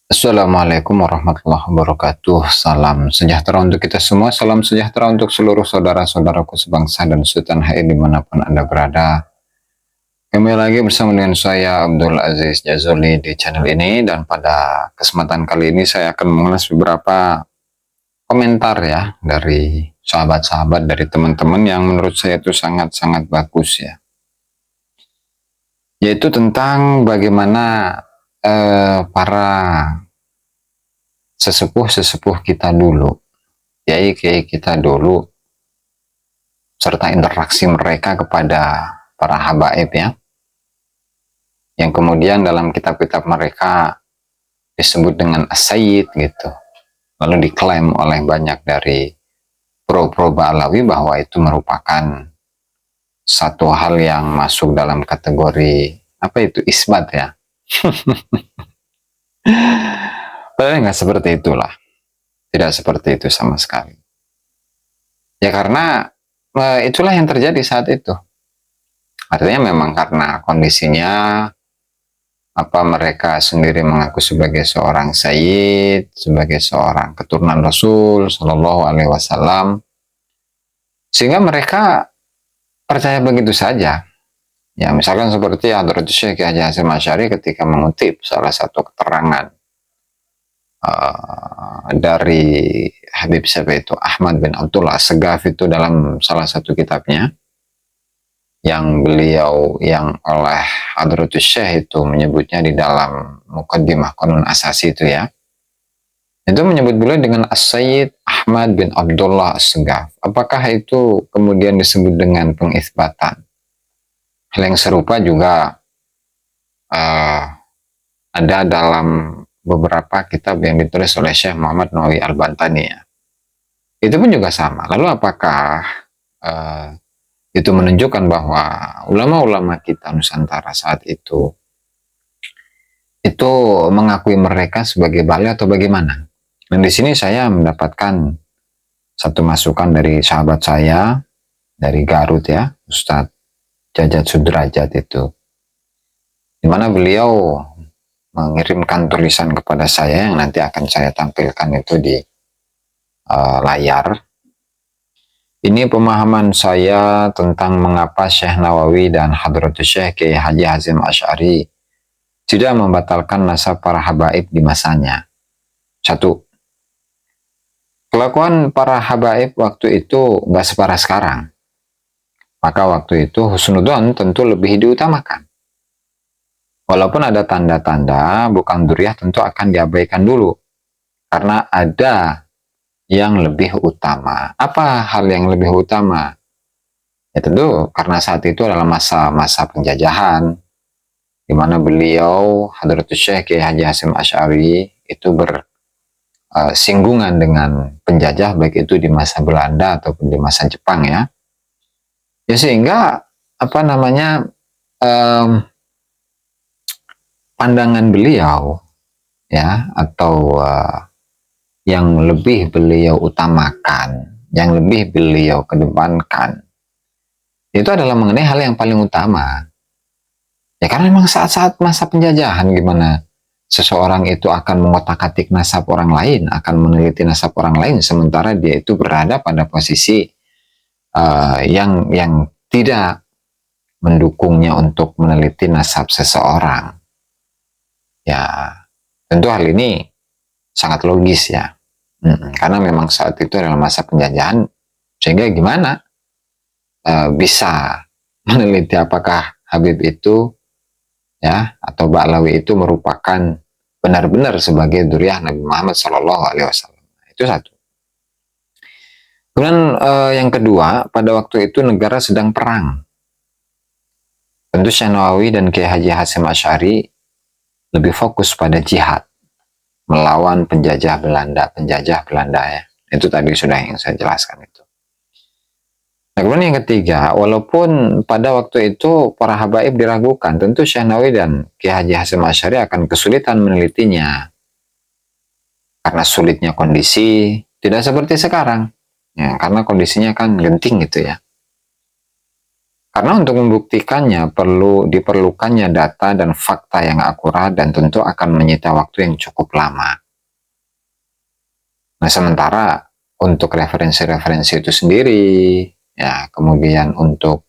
Assalamualaikum warahmatullahi wabarakatuh. Salam sejahtera untuk kita semua. Salam sejahtera untuk seluruh saudara-saudaraku sebangsa dan setanah air dimanapun Anda berada. Kembali lagi bersama dengan saya Abdul Aziz Jazuli di channel ini, dan pada kesempatan kali ini saya akan mengulas beberapa komentar ya dari sahabat-sahabat, dari teman-teman yang menurut saya itu sangat-sangat bagus ya. Yaitu tentang bagaimana para sesepuh-sesepuh kita dulu, kiai-kiai kita dulu, serta interaksi mereka kepada para habaib ya, yang kemudian dalam kitab-kitab mereka disebut dengan as-sayyid gitu, lalu diklaim oleh banyak dari pro-pro Ba'alawi bahwa itu merupakan satu hal yang masuk dalam kategori apa itu, isbat ya. Padahal nggak seperti itulah, tidak seperti itu sama sekali ya, karena itulah yang terjadi saat itu. Artinya memang karena kondisinya, apa, mereka sendiri mengaku sebagai seorang sayyid, sebagai seorang keturunan Rasul Shallallahu Alaihi Wasallam, sehingga mereka percaya begitu saja. Ya, misalkan seperti Hadratus Syekh Haji Hasyim Asy'ari ketika mengutip salah satu keterangan dari Habib siapa itu, Ahmad bin Abdullah Segaf, itu dalam salah satu kitabnya yang beliau, yang oleh Hadratus Syekh itu menyebutnya di dalam Muqaddimah Qanun Asasi itu ya, itu menyebut beliau dengan As-Sayyid Ahmad bin Abdullah As-Segaf. Apakah itu kemudian disebut dengan pengisbatan? Hal yang serupa juga ada dalam beberapa kitab yang ditulis oleh Syekh Muhammad Nawawi Al-Bantani ya. Itu pun juga sama. Lalu apakah itu menunjukkan bahwa ulama-ulama kita Nusantara saat itu mengakui mereka sebagai bali atau bagaimana? Dan di sini saya mendapatkan satu masukan dari sahabat saya dari Garut ya, Ustadz Jajat Sudrajat itu, di mana beliau mengirimkan tulisan kepada saya yang nanti akan saya tampilkan itu di layar. Ini pemahaman saya tentang mengapa Syekh Nawawi dan Hadratus Syekh Kiai Haji Hasyim Asy'ari tidak membatalkan nasab para habaib di masanya. 1. Kelakuan para habaib waktu itu nggak separah sekarang. Maka waktu itu husnudzon tentu lebih diutamakan. Walaupun ada tanda-tanda bukan dzurriyyah, tentu akan diabaikan dulu, karena ada yang lebih utama. Apa hal yang lebih utama? Ya tentu karena saat itu adalah masa-masa penjajahan, di mana beliau, Hadratus Syekh Kiai Haji Hasyim Asy'ari, itu bersinggungan dengan penjajah, baik itu di masa Belanda ataupun di masa Jepang ya. Ya sehingga apa namanya, pandangan beliau ya, atau yang lebih beliau utamakan, yang lebih beliau kedepankan, itu adalah mengenai hal yang paling utama. Ya karena memang saat-saat masa penjajahan, gimana seseorang itu akan mengotak-atik nasab orang lain, akan meneliti nasab orang lain, sementara dia itu berada pada posisi yang tidak mendukungnya untuk meneliti nasab seseorang. Ya tentu hal ini sangat logis ya, karena memang saat itu adalah masa penjajahan, sehingga gimana bisa meneliti apakah Habib itu ya atau Ba'alawi itu merupakan benar-benar sebagai dzurriyyah Nabi Muhammad SAW. Itu satu. Kemudian yang kedua, pada waktu itu negara sedang perang. Tentu Syekh Nawawi dan Kiai Haji Hasyim Asy'ari lebih fokus pada jihad melawan penjajah Belanda ya. Itu tadi sudah yang saya jelaskan itu. Nah, kemudian yang ketiga, walaupun pada waktu itu para habaib diragukan, tentu Syekh Nawawi dan Kiai Haji Hasyim Asy'ari akan kesulitan menelitinya karena sulitnya kondisi, tidak seperti sekarang ya, karena kondisinya kan genting gitu ya. Karena untuk membuktikannya diperlukannya data dan fakta yang akurat dan tentu akan menyita waktu yang cukup lama. Nah, sementara untuk referensi-referensi itu sendiri, ya, kemudian untuk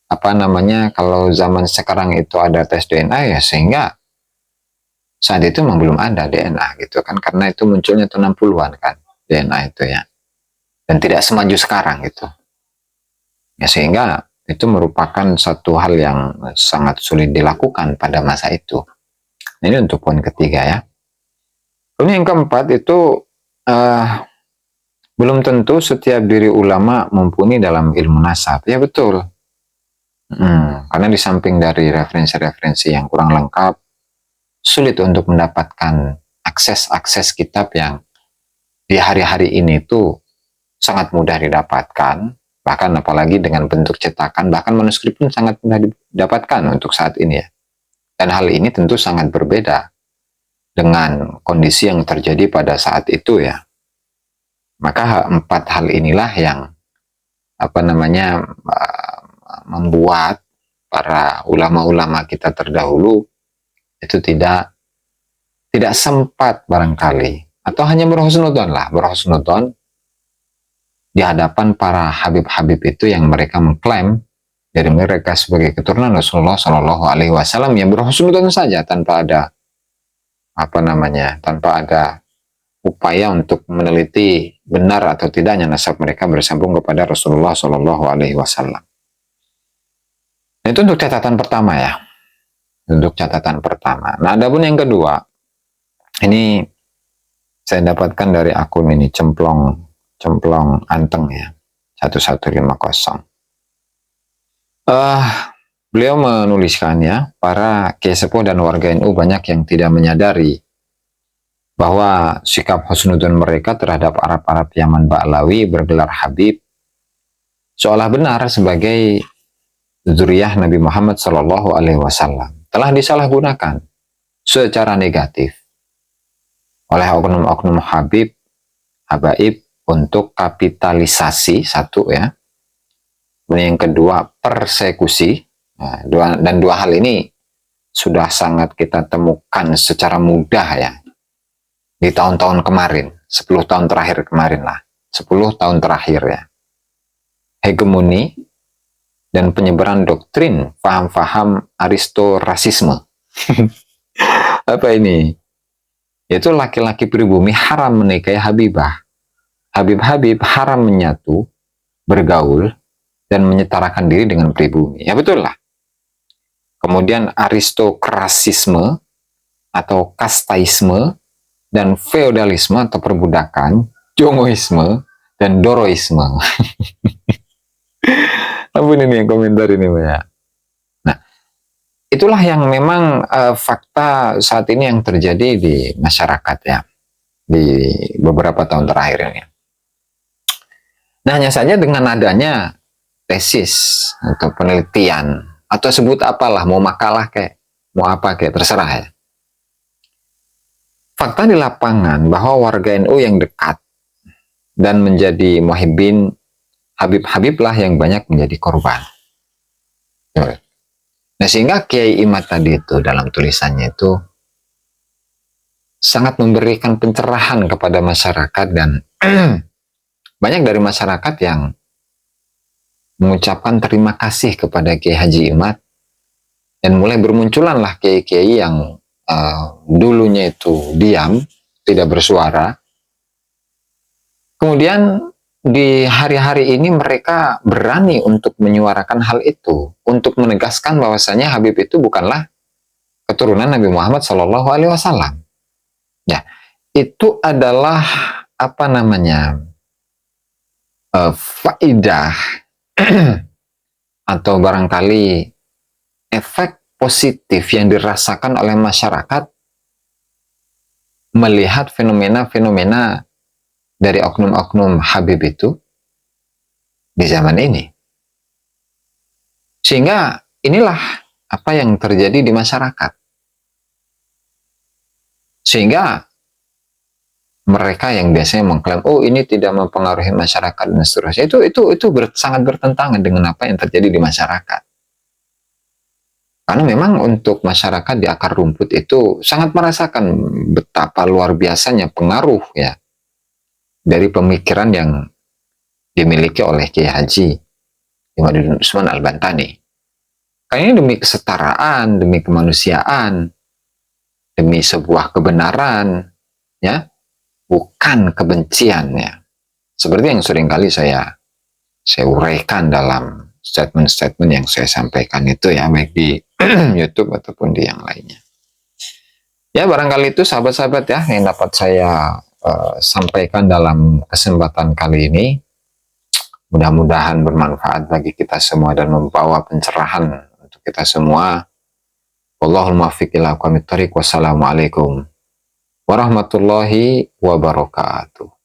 kalau zaman sekarang itu ada tes DNA, ya, sehingga saat itu memang belum ada DNA gitu kan, karena itu munculnya tahun 60-an kan DNA itu ya, dan tidak semaju sekarang gitu ya, sehingga itu merupakan satu hal yang sangat sulit dilakukan pada masa itu. Nah, ini untuk poin ketiga ya. Kemudian yang keempat itu belum tentu setiap diri ulama mumpuni dalam ilmu nasab. Ya betul. Karena di samping dari referensi-referensi yang kurang lengkap, sulit untuk mendapatkan akses kitab yang di hari-hari ini tuh sangat mudah didapatkan, bahkan apalagi dengan bentuk cetakan, bahkan manuskrip pun sangat mudah didapatkan untuk saat ini ya. Dan hal ini tentu sangat berbeda dengan kondisi yang terjadi pada saat itu ya. Maka 4 hal inilah yang membuat para ulama-ulama kita terdahulu itu tidak sempat barangkali, atau hanya berhusnudon di hadapan para habib-habib itu yang mereka mengklaim dari mereka sebagai keturunan Rasulullah Shallallahu Alaihi Wasallam, yang berhusnudon saja tanpa ada upaya untuk meneliti benar atau tidaknya nasab mereka bersambung kepada Rasulullah Shallallahu Alaihi Wasallam. Itu untuk catatan pertama ya. Untuk catatan pertama. Nah, adapun yang kedua, ini saya dapatkan dari akun ini cemplong anteng ya, 1150. Beliau menuliskan ya, para kiai sepuh dan warga NU banyak yang tidak menyadari bahwa sikap husnudon mereka terhadap Arab-Arab Yaman Ba'lawi bergelar Habib seolah benar sebagai zuriyah Nabi Muhammad Shallallahu Alaihi Wasallam telah disalahgunakan secara negatif oleh oknum-oknum habaib untuk kapitalisasi, satu ya. Kemudian yang kedua, persekusi. Nah, dua hal ini sudah sangat kita temukan secara mudah ya di tahun-tahun kemarin, 10 tahun terakhir kemarin lah, 10 tahun terakhir ya. Hegemoni dan penyebaran doktrin paham-paham aristorasisme. Apa ini? Yaitu laki-laki pribumi haram menikahi habibah. Habib-habib haram menyatu, bergaul, dan menyetarakan diri dengan pribumi. Ya betul lah. Kemudian aristokrasisme atau kastaisme dan feodalisme atau perbudakan, jongoisme dan doroisme. Ampun ini yang komentar ini ya. Nah, itulah yang memang fakta saat ini yang terjadi di masyarakat ya, di beberapa tahun terakhir ini. Nah, hanya saja dengan adanya tesis atau penelitian atau sebut apalah, mau makalah kayak, mau apa kayak, terserah ya. Fakta di lapangan bahwa warga NU yang dekat dan menjadi muhibbin Habib-Habib lah yang banyak menjadi korban. Nah, sehingga Kiai Imad tadi itu dalam tulisannya itu sangat memberikan pencerahan kepada masyarakat, dan banyak dari masyarakat yang mengucapkan terima kasih kepada Kiai Haji Imad, dan mulai bermunculan lah kiai-kiai yang dulunya itu diam, tidak bersuara. Kemudian di hari-hari ini mereka berani untuk menyuarakan hal itu, untuk menegaskan bahwasanya Habib itu bukanlah keturunan Nabi Muhammad Shallallahu Alaihi Wasallam. Ya, itu adalah faidah atau barangkali efek positif yang dirasakan oleh masyarakat melihat fenomena-fenomena dari oknum-oknum Habib itu di zaman ini. Sehingga inilah apa yang terjadi di masyarakat. Sehingga mereka yang biasanya mengklaim, oh ini tidak mempengaruhi masyarakat dan seterusnya, itu sangat bertentangan dengan apa yang terjadi di masyarakat. Karena memang untuk masyarakat di akar rumput itu sangat merasakan betapa luar biasanya pengaruh ya dari pemikiran yang dimiliki oleh Kiai Haji Imaduddin Usman Al-Bantani. Kayaknya demi kesetaraan, demi kemanusiaan, demi sebuah kebenaran, ya, bukan kebencian ya. Seperti yang sering kali saya uraikan dalam statement-statement yang saya sampaikan itu ya, baik di YouTube ataupun di yang lainnya. Ya, barangkali itu sahabat-sahabat ya yang dapat saya sampaikan dalam kesempatan kali ini. Mudah-mudahan bermanfaat bagi kita semua dan membawa pencerahan untuk kita semua. Wallahul muwaffiq ila aqwamit thoriq. Wassalamualaikum warahmatullahi wabarakatuh.